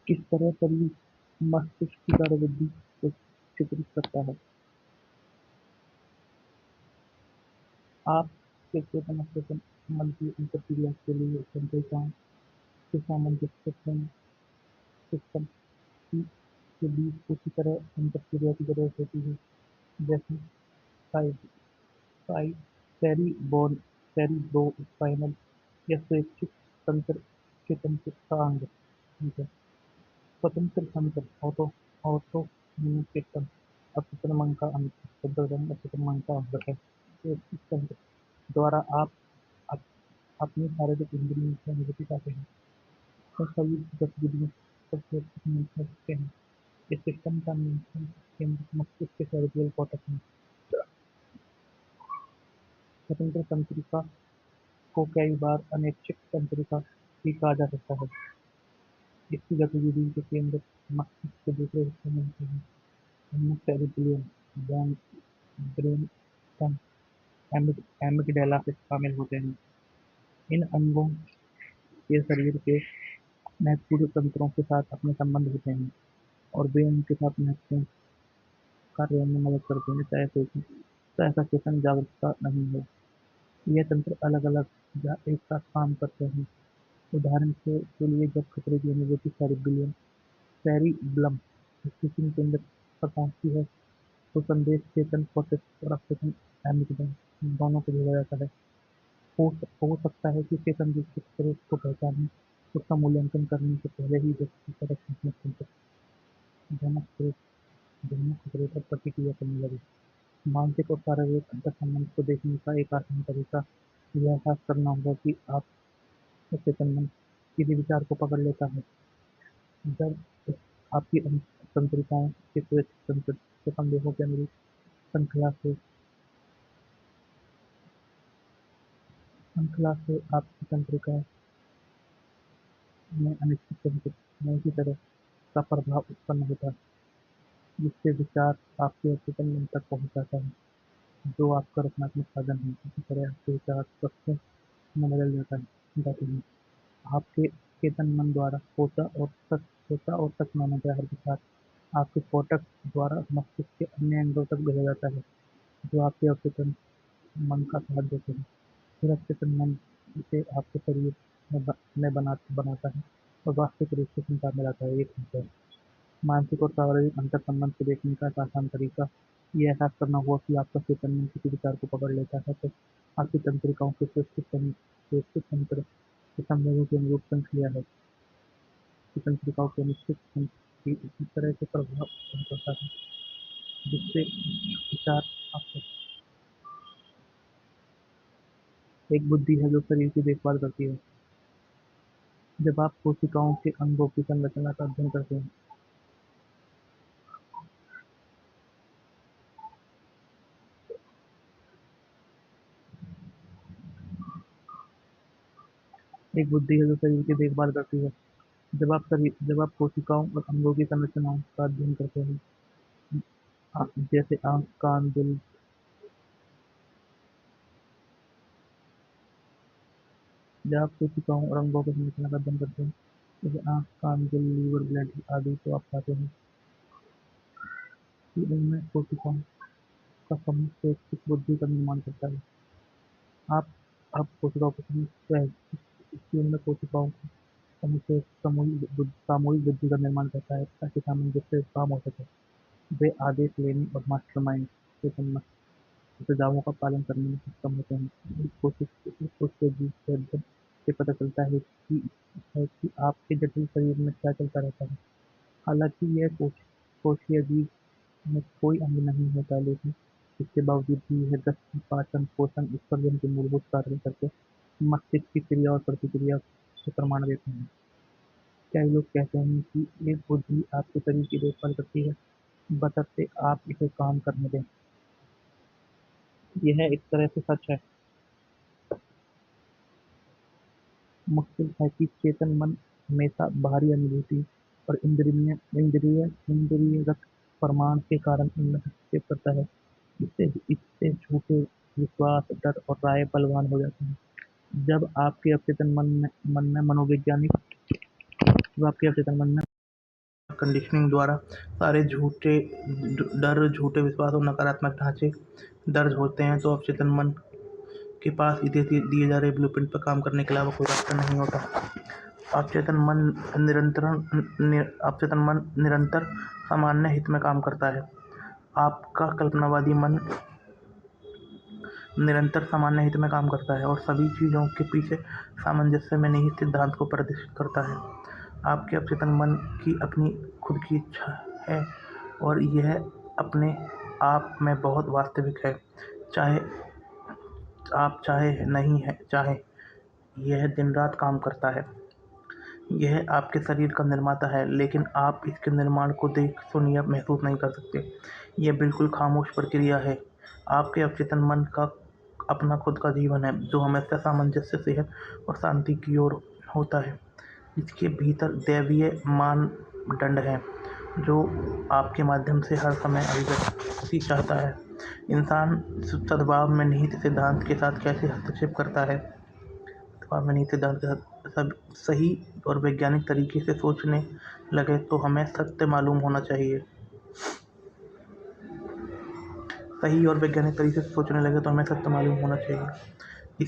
किस तरह शरीर मस्तिष्क की गतिविधि को चित्रित करता है? आपके चेतन अवचेतन मन की अंतर्क्रिया के लिए तंत्रिकाओं के सामंजस्य सिस्टम के बीच उसी तरह अंतर्क्रिया की जरूरत होती है जैसे साइ- साइ- सेरिब्रोस्पाइनल या स्वैच्छिक तंत्र के तंत्र का अंग। ठीक है। स्वतंत्र तंत्र ऑटोनोमिक सिस्टम अवचेतन मन का अंग शब्दगण अवचेतन मन का अंग है। स्वैच्छिक तंत्र द्वारा आप अप- अपनी शारीरिक इंद्रियों की अनुभूति पाते हैं और शरीर की गतिविधियों पर सुरक्षित नियंत्रण रखते हैं। इस सिस्टम का नियंत्रण केंद्र मस्तिष्क के सेरेब्रल कॉर्टेक्स में। स्वतंत्र तंत्रिका को कई बार अनैच्छिक तंत्रिका भी कहा जा सकता है। इसकी गतिविधि के केंद्र मस्तिष्क के दूसरे हिस्से में होते हैं। इनमें सेरिब्रियम, ब्रेनस्टेम, एमिगडाला शामिल होते हैं। इन अंगों के शरीर के महत्वपूर्ण तंत्रों के साथ अपने संबंध होते हैं और वे उनके साथ महत्वपूर्ण कार्यों में मदद करते हैं, चाहे सचेतन जागरूकता नहीं हो। ये तंत्र अलग अलग या एक साथ काम करते हैं। उदाहरण के लिए जब खतरे की अनुभूति सेरिब्लम स्थिति केंद्र पर पहुंचती है तो संदेश चेतन कॉर्टेक्स और अवचेतन एमिगडाला दोनों को भेजा जाता है। हो सकता है कि चेतन रूप से खतरे को पहचानने, उसका मूल्यांकन करने से पहले ही व्यक्ति का रक्षात्मक तंत्र दोनों खतरे पर प्रतिक्रिया करने लगे। मानसिक और शारीरिक अंतर्संबंध को देखने का एक आसान तरीका यह एहसास करना होगा कि चेतन मन किसी विचार को पकड़ लेता है। जब आपकी तंत्रिकाओं के स्वैच्छिक तंत्र के संदेशों के अनुरूप श्रृंखला से आपकी तंत्रिका में अनिश्चित तंत्र में इसी तरह का प्रभाव उत्पन्न होता है, जिससे विचार आपके अचेतन मन तक पहुंच जाता है, जो आपका रचनात्मक साधन है। इसी तरह आपके विचार तथ्यों में बदल जाते हैं। आपके चेतन मन द्वारा सोचा और सच माना गया हर विचार आपके कोर्टेक्स द्वारा मस्तिष्क के अन्य अंगों तक भेजा जाता है, जो आपके अवचेतन मन का साथ देते हैं। फिर अवचेतन मन इसे आपके शरीर बनाता है और वास्तविक रूप से संचार में लाता है। एक है मानसिक और शारीरिक अंतर्संबंध को देखने का एक आसान तरीका ये एहसास करना हुआ कि आपका चेतन मन किसी विचार को पकड़ लेता है तो आपकी तंत्रिकाओं के स्वैच्छिक तंत्र के संवेगों के अनुरूप श्रृंखला है कि तंत्रिकाओं के अनिश्चित तंत्र की इसी तरह से प्रभाव उत्पन्न करता है, जिससे विचार आपको एक बुद्धि है जो शरीर की देखभाल करती है। जब आप कोशिकाओं के अंगों की संरचना का अध्ययन करते हैं, एक बुद्धि है जो शरीर की देखभाल करती है। जब आप कोशिकाओं और अंगों की संरचनाओं का अध्ययन करते हैं, जैसे आंख, कान, दिल, जब आप कोशिकाओं और अंगों की संरचना का अध्ययन करते हैं, जैसे आंख, कान, दिल, लीवर, ब्लड आदि, तो आप पाते हैं कि उनमें कोशिकाओं का समूह स्वैच्छिक बुद्धि का निर्माण करता है। आप अब कोशिकाओं का समूह इसकी उनमें कोशिकाओं का समूह से सामूहिक बुद्धि का निर्माण करता है ताकि सामंजस्य काम हो सके। वे आदेश लेने और मास्टरमाइंड के सुझावों का पालन करने में सक्षम होते हैं। इस कोशिकीय जीव के अध्ययन से पता चलता है कि आपके जटिल शरीर में क्या चलता रहता है। हालांकि यह कोशिकीय जीव में कोई अंग नहीं होता, लेकिन इसके बावजूद भी यह दृष्टि, पाचन, पोषण, उत्सर्जन के मूलभूत कार्य करके मस्तिष्क की क्रिया और प्रतिक्रिया को प्रमाण देते हैं। कई लोग कहते हैं कि एक बुद्धि आपके शरीर की देखभाल करती है, बशर्ते आप इसे काम करने दें। यह एक तरह से सच है। मुश्किल है कि चेतन मन हमेशा बाहरी अनुभूति और इंद्रियगत प्रमाण के कारण इनमें हस्तक्षेप करता है। इससे झूठे विश्वास, डर और राय बलवान हो जाते हैं। जब आपके अवचेतन मन में मनोवैज्ञानिक जब आपके अवचेतन मन में कंडीशनिंग द्वारा सारे झूठे डर, झूठे विश्वास और नकारात्मक ढांचे दर्ज होते हैं, तो अवचेतन मन के पास इधे दिए जा रहे ब्लूप्रिंट पर काम करने के अलावा कोई रास्ता नहीं होता। अवचेतन मन निरंतर सामान्य हित में काम करता है। आपका कल्पनावादी मन निरंतर सामान्य हित में काम करता है और सभी चीज़ों के पीछे सामंजस्य में निहित सिद्धांत को प्रदर्शित करता है। आपके अवचेतन मन की अपनी खुद की इच्छा है और यह अपने आप में बहुत वास्तविक है, चाहे आप चाहे यह दिन रात काम करता है। यह आपके शरीर का निर्माता है, लेकिन आप इसके निर्माण को देख, सुन या महसूस नहीं कर सकते। यह बिल्कुल खामोश प्रक्रिया है। आपके अवचेतन मन का अपना खुद का जीवन है, जो हमेशा सामंजस्य, सेहत और शांति की ओर होता है। इसके भीतर दैवीय मानदंड हैं, जो आपके माध्यम से हर समय अभिव्यक्ति चाहता है। इंसान सद्भाव में निहित सिद्धांत के साथ कैसे हस्तक्षेप करता है? सद्भाव में निहित सिद्धांत के साथ सही और वैज्ञानिक तरीके से सोचने लगे तो हमें सत्य मालूम होना चाहिए। सही और वैज्ञानिक तरीके से सोचने लगे तो हमें सत्य मालूम होना चाहिए।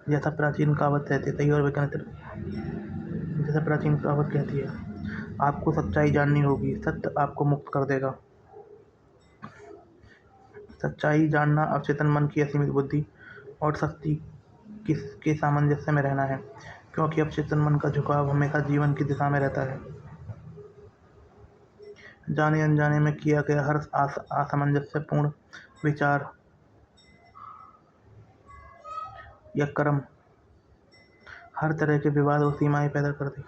जैसा प्राचीन कहावत कहती है, जैसा प्राचीन कहावत कहती है, आपको सच्चाई जाननी होगी, सत्य आपको मुक्त कर देगा। सच्चाई जानना अवचेतन मन की असीमित बुद्धि और शक्ति के सामंजस्य में रहना है, क्योंकि अवचेतन मन का झुकाव हमेशा जीवन की दिशा में रहता है। जाने अनजाने में किया गया हर असामंजस्यपूर्ण विचार या कर्म हर तरह के विवाद और सीमाएं पैदा कर दी।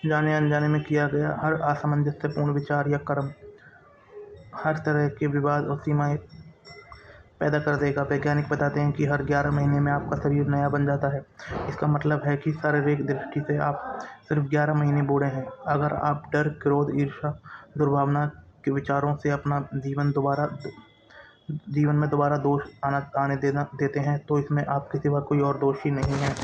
जाने अनजाने में किया गया हर असामंजस्यपूर्ण विचार या कर्म हर तरह के विवाद और सीमाएं पैदा कर देगा। वैज्ञानिक बताते हैं कि हर 11 महीने में आपका शरीर नया बन जाता है। इसका मतलब है कि शारीरिक दृष्टि से आप सिर्फ 11 महीने बूढ़े हैं। अगर आप डर, क्रोध, ईर्ष्या, दुर्भावना के विचारों से अपना जीवन में दोबारा दोष आने देते हैं, तो इसमें आपके सिवा कोई और दोषी नहीं है।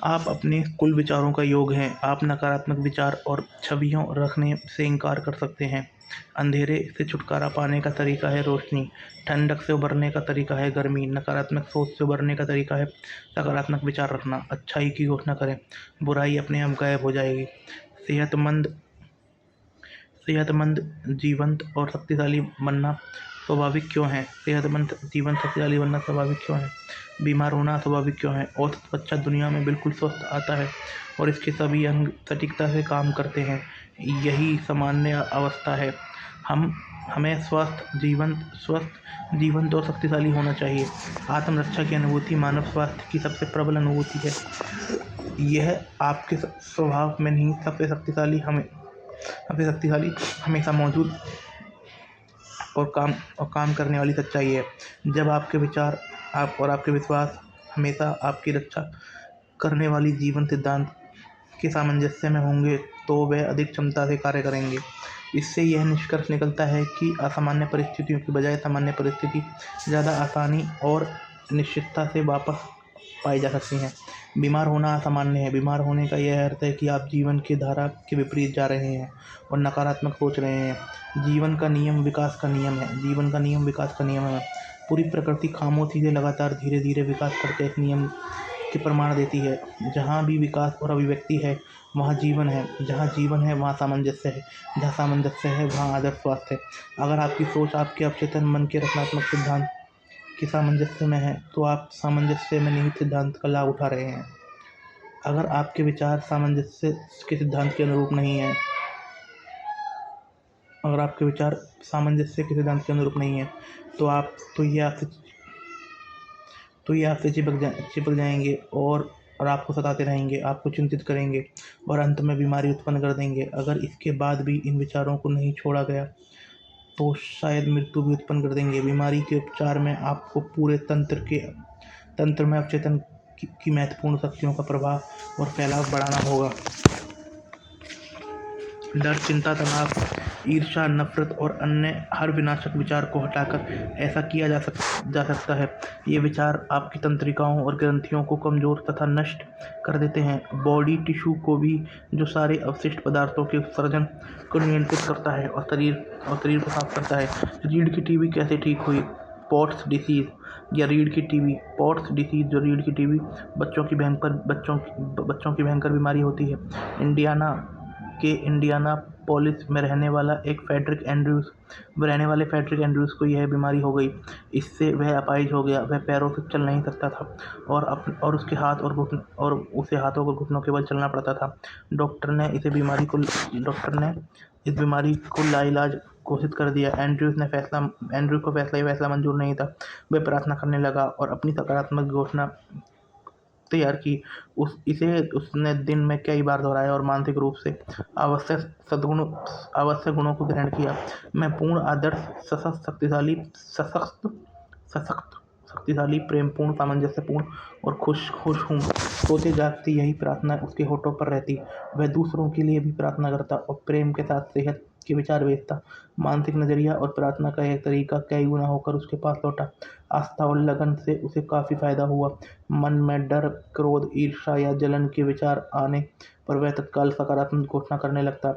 आप अपने कुल विचारों का योग हैं। आप नकारात्मक विचार और छवियों रखने से इनकार कर सकते हैं। अंधेरे से छुटकारा पाने का तरीका है रोशनी। ठंडक से उबरने का तरीका है गर्मी। नकारात्मक सोच से उबरने का तरीका है सकारात्मक विचार रखना। अच्छाई की घोषणा करें, बुराई अपने आप गायब हो जाएगी। सेहतमंद, जीवंत और शक्तिशाली बनना स्वाभाविक क्यों है? सेहतमंद, जीवंत, शक्तिशाली बनना स्वाभाविक क्यों है? बीमार होना स्वाभाविक क्यों है? औसत बच्चा दुनिया में बिल्कुल स्वस्थ आता है और इसके सभी अंग सटीकता से काम करते हैं। यही सामान्य अवस्था है। हमें स्वस्थ, जीवंत और शक्तिशाली होना चाहिए। आत्मरक्षा की अनुभूति मानव स्वास्थ्य की सबसे प्रबल अनुभूति है। यह आपके स्वभाव में नहीं, सबसे शक्तिशाली हमेशा मौजूद और काम करने वाली सच्चाई है। जब आपके विचार और आपके विश्वास हमेशा आपकी रक्षा करने वाली जीवन सिद्धांत के सामंजस्य में होंगे, तो वे अधिक क्षमता से कार्य करेंगे। इससे यह निष्कर्ष निकलता है कि असामान्य परिस्थितियों की बजाय सामान्य परिस्थिति ज़्यादा आसानी और निश्चितता से वापस पाई जा सकती हैं। बीमार होना असामान्य है। बीमार होने का यह अर्थ है कि आप जीवन की धारा के विपरीत जा रहे हैं और नकारात्मक सोच रहे हैं। जीवन का नियम विकास का नियम है। पूरी प्रकृति खामोशी से लगातार धीरे धीरे विकास करके एक नियम के प्रमाण देती है। जहाँ भी विकास और अभिव्यक्ति है, वहाँ जीवन है। जहाँ जीवन है, वहाँ सामंजस्य है। जहाँ सामंजस्य है, वहाँ आदर्श स्वास्थ्य है। अगर आपकी सोच आपके अवचेतन मन के रचनात्मक सिद्धांत के सामंजस्य में है, तो आप सामंजस्य में निहित सिद्धांत का लाभ उठा रहे हैं। अगर आपके विचार सामंजस्य के सिद्धांत के अनुरूप नहीं है, तो ये आपसे चिपक जाएंगे और आपको सताते रहेंगे, आपको चिंतित करेंगे और अंत में बीमारी उत्पन्न कर देंगे। अगर इसके बाद भी इन विचारों को नहीं छोड़ा गया, तो शायद मृत्यु भी उत्पन्न कर देंगे। बीमारी के उपचार में आपको पूरे तंत्र में अवचेतन की महत्वपूर्ण शक्तियों का प्रभाव और फैलाव बढ़ाना होगा। डर, चिंता, तनाव, ईर्ष्या, नफरत और अन्य हर विनाशक विचार को हटाकर ऐसा किया जा सकता है। ये विचार आपकी तंत्रिकाओं और ग्रंथियों को कमजोर तथा नष्ट कर देते हैं, बॉडी टिश्यू को भी, जो सारे अवशिष्ट पदार्थों के उत्सर्जन को नियंत्रित करता है और शरीर को साफ करता है। रीढ़ की टीबी कैसे ठीक हुई? पॉट्स डिसीज या रीढ़ की टीबी। पॉट्स डिसीज, जो रीढ़ की टीबी बच्चों की भयंकर बीमारी होती है। इंडियानापोलिस में रहने वाले फ्रेडरिक एंड्रयूज को यह बीमारी हो गई। इससे वह अपाहिज हो गया। वह पैरों से चल नहीं सकता था और उसे हाथों और घुटनों के बल चलना पड़ता था। डॉक्टर ने इस बीमारी को लाइलाज घोषित कर दिया। एंड्रयू को ये फैसला मंजूर नहीं था। वह प्रार्थना करने लगा और अपनी सकारात्मक घोषणा तैयार की। उसने दिन में कई बार दोहराया और मानसिक रूप से आवश्यक गुणों को ग्रहण किया। मैं पूर्ण, आदर्श, सशक्त, शक्तिशाली, प्रेमपूर्ण, सामंजस्यपूर्ण और खुश हूँ। सोते जागते यही प्रार्थना उसके होठों पर रहती। वह दूसरों के लिए भी प्रार्थना करता और प्रेम के साथ सेहत के विचार भेजता। मानसिक नजरिया और प्रार्थना का यह तरीका कई गुना होकर उसके पास लौटा। आस्था और लगन से उसे काफी फायदा हुआ। मन में डर, क्रोध, ईर्ष्या या जलन के विचार आने पर वह तत्काल सकारात्मक घोषणा करने लगता।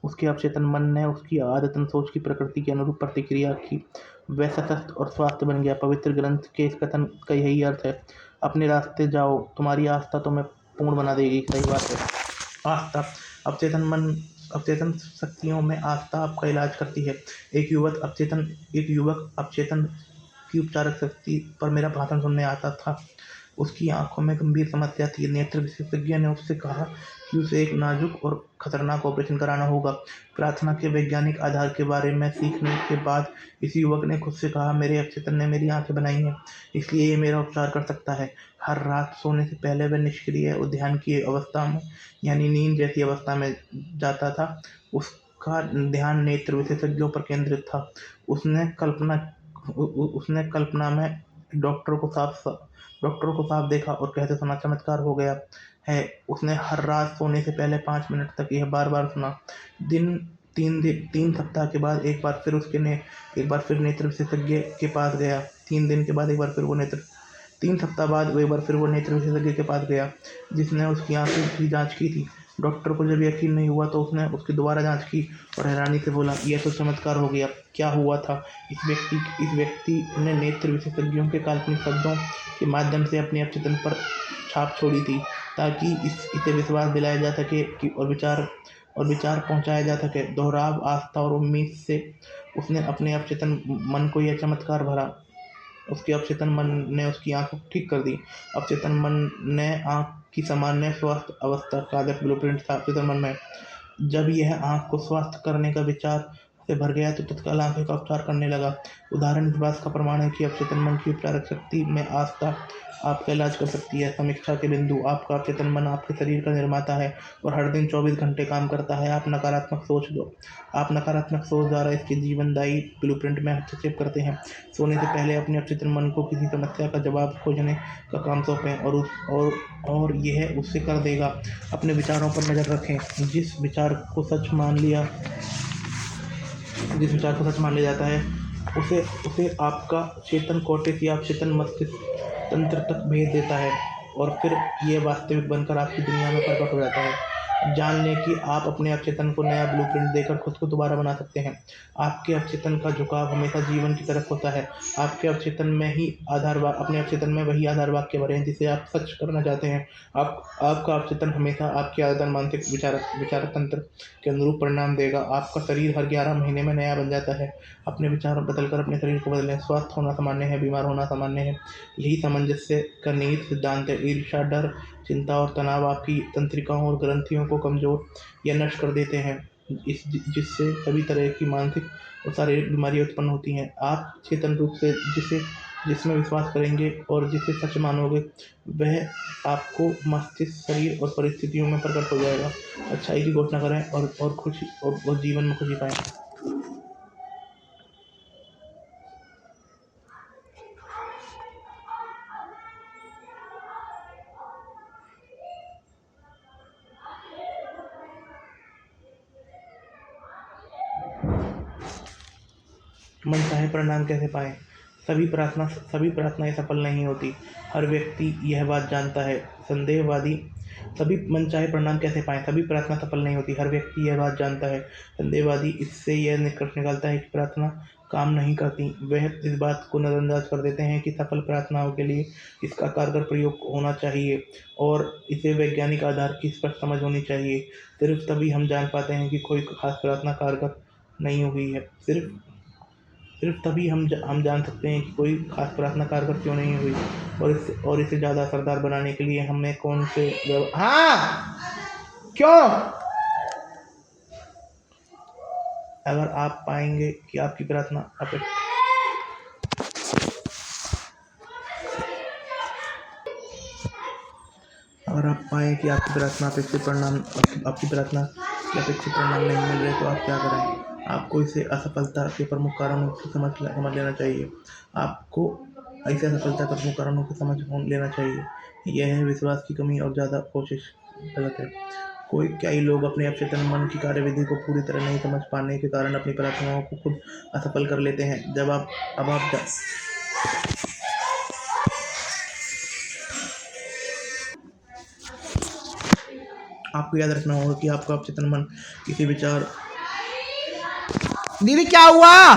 उसके अवचेतन मन ने उसकी आदतन सोच की प्रकृति के अनुरूप प्रतिक्रिया की। वह सशक्त और स्वस्थ बन गया। पवित्र ग्रंथ के इस कथन का यही अर्थ है, अपने रास्ते जाओ, तुम्हारी आस्था तुम्हें पूर्ण बना देगी। सही बात है। आस्था, अवचेतन शक्तियों में आस्था आपका इलाज करती है। एक युवक अवचेतन की उपचारक शक्ति पर मेरा भाषण सुनने आता था। उसकी आंखों में गंभीर समस्या थी। नेत्र विशेषज्ञ ने उससे कहा कि उसे एक नाजुक और खतरनाक ऑपरेशन कराना होगा। प्रार्थना के वैज्ञानिक आधार के बारे में सीखने के बाद इस युवक ने खुद से कहा, मेरे अवचेतन ने मेरी आंखें बनाई हैं, इसलिए ये मेरा उपचार कर सकता है। हर रात सोने से पहले वह निष्क्रिय और ध्यान की अवस्था में, यानी नींद जैसी अवस्था में जाता था। उसका ध्यान नेत्र विशेषज्ञों पर केंद्रित था। उसने कल्पना में डॉक्टर को साफ देखा और कहते सुना, चमत्कार हो गया है। उसने हर रात सोने से पहले 5 मिनट तक यह बार बार सुना। दिन 3 सप्ताह के बाद एक बार फिर नेत्र विशेषज्ञ के पास गया। 3 दिन के बाद एक बार फिर वो नेत्र 3 सप्ताह बाद वो एक बार फिर वो नेत्र विशेषज्ञ के पास गया, जिसने उसकी आंखों की जांच की थी। डॉक्टर को जब यकीन नहीं हुआ तो उसने उसकी दोबारा जांच की और हैरानी से बोला, यह तो चमत्कार हो गया। क्या हुआ था? इस व्यक्ति ने नेत्र विशेषज्ञों के काल्पनिक शब्दों के माध्यम से अपने अवचेतन पर छाप छोड़ी थी, ताकि इसे विश्वास दिलाया जा सके और विचार पहुंचाया जा सके। दोहराव, आस्था और उम्मीद से उसने अपने अवचेतन मन को यह चमत्कार भरा। उसके अवचेतन मन ने उसकी आंख ठीक कर दी। अवचेतन मन ने आंख की सामान्य स्वास्थ्य अवस्था का आदर्श ब्लूप्रिंट था अवचेतन मन में। जब यह आंख को स्वस्थ करने का विचार से भर गया तो तत्काल आंखें का उपचार करने लगा। उदाहरण इस बात का प्रमाण है कि अवचेतन मन की उपचारक शक्ति में आस्था आपका इलाज कर सकती है। समीक्षा के बिंदु, आपका अवचेतन मन आपके शरीर का निर्माता है और हर दिन 24 घंटे काम करता है। आप नकारात्मक सोच द्वारा इसके जीवनदायी ब्लूप्रिंट में हस्तक्षेप करते हैं। सोने से पहले अपने अवचेतन मन को किसी समस्या का जवाब खोजने का काम सौंपें और यह उससे कर देगा। अपने विचारों पर नजर रखें। जिस विचार को सच मान लिया जाता है, उसे आपका चेतन कोर्टेक्स या अवचेतन मस्तिष्क तंत्र तक भेज देता है और फिर यह वास्तविक बनकर आपकी दुनिया में प्रकट हो जाता है। जान लें कि आप अपने अवचेतन को नया ब्लूप्रिंट देकर खुद को दोबारा बना सकते हैं। आपके अवचेतन का झुकाव हमेशा जीवन की तरफ होता है। अपने अवचेतन में वही आधार वाक्य भरें जिसे आप सच करना चाहते हैं। आपका अवचेतन हमेशा आपकी आदत, मानसिक विचारक तंत्र के अनुरूप परिणाम देगा। आपका शरीर हर 11 महीने में नया बन जाता है। अपने विचार बदलकर अपने शरीर को बदलें। स्वस्थ होना सामान्य है, बीमार होना सामान्य है। यही सामंजस्य का निहित सिद्धांत है। ईर्ष्या, डर, चिंता और तनाव आपकी तंत्रिकाओं और ग्रंथियों को कमजोर या नष्ट कर देते हैं, जिससे सभी तरह की मानसिक और शारीरिक बीमारियां उत्पन्न होती हैं। आप चेतन रूप से जिसमें विश्वास करेंगे और जिसे सच मानोगे, वह आपको मस्तिष्क, शरीर और परिस्थितियों में प्रकट हो जाएगा। अच्छाई की घोषणा करें और जीवन में खुशी पाएं। मनचाहे परिणाम कैसे पाएं? सभी प्रार्थनाएं सफल नहीं होती, हर व्यक्ति यह बात जानता है। संदेहवादी सभी मनचाहे परिणाम कैसे पाएं? सभी प्रार्थना सफल नहीं होती, हर व्यक्ति यह बात जानता है। संदेहवादी इससे यह निष्कर्ष निकालता है कि प्रार्थना काम नहीं करती। वह इस बात को नजरअंदाज कर देते हैं कि सफल प्रार्थनाओं के लिए इसका कारगर प्रयोग होना चाहिए और इसे वैज्ञानिक आधार की स्पष्ट समझ होनी चाहिए। सिर्फ तभी हम जान पाते हैं कि कोई खास प्रार्थना कारगर नहीं हुई है। सिर्फ तभी हम जान सकते हैं कि कोई खास प्रार्थना कारगर क्यों नहीं हुई और इसे ज़्यादा असरदार बनाने के लिए हमें कौन से हाँ क्यों। अगर आप पाएंगे कि आपकी प्रार्थना अगर आप पाएं कि आपकी प्रार्थना के अपेक्षित परिणाम नहीं मिल रहे तो आप क्या करें? आपको इसे असफलता के प्रमुख कारणों की समझ लेना चाहिए। यह है विश्वास की कमी और ज़्यादा कोशिश गलत है। कई लोग अपने अवचेतन मन की कार्यविधि को पूरी तरह नहीं समझ पाने के कारण अपनी प्रार्थनाओं को खुद असफल कर लेते हैं। आपको याद रखना होगा कि आपका अवचेतन मन किसी विचार। दीदी क्या हुआ?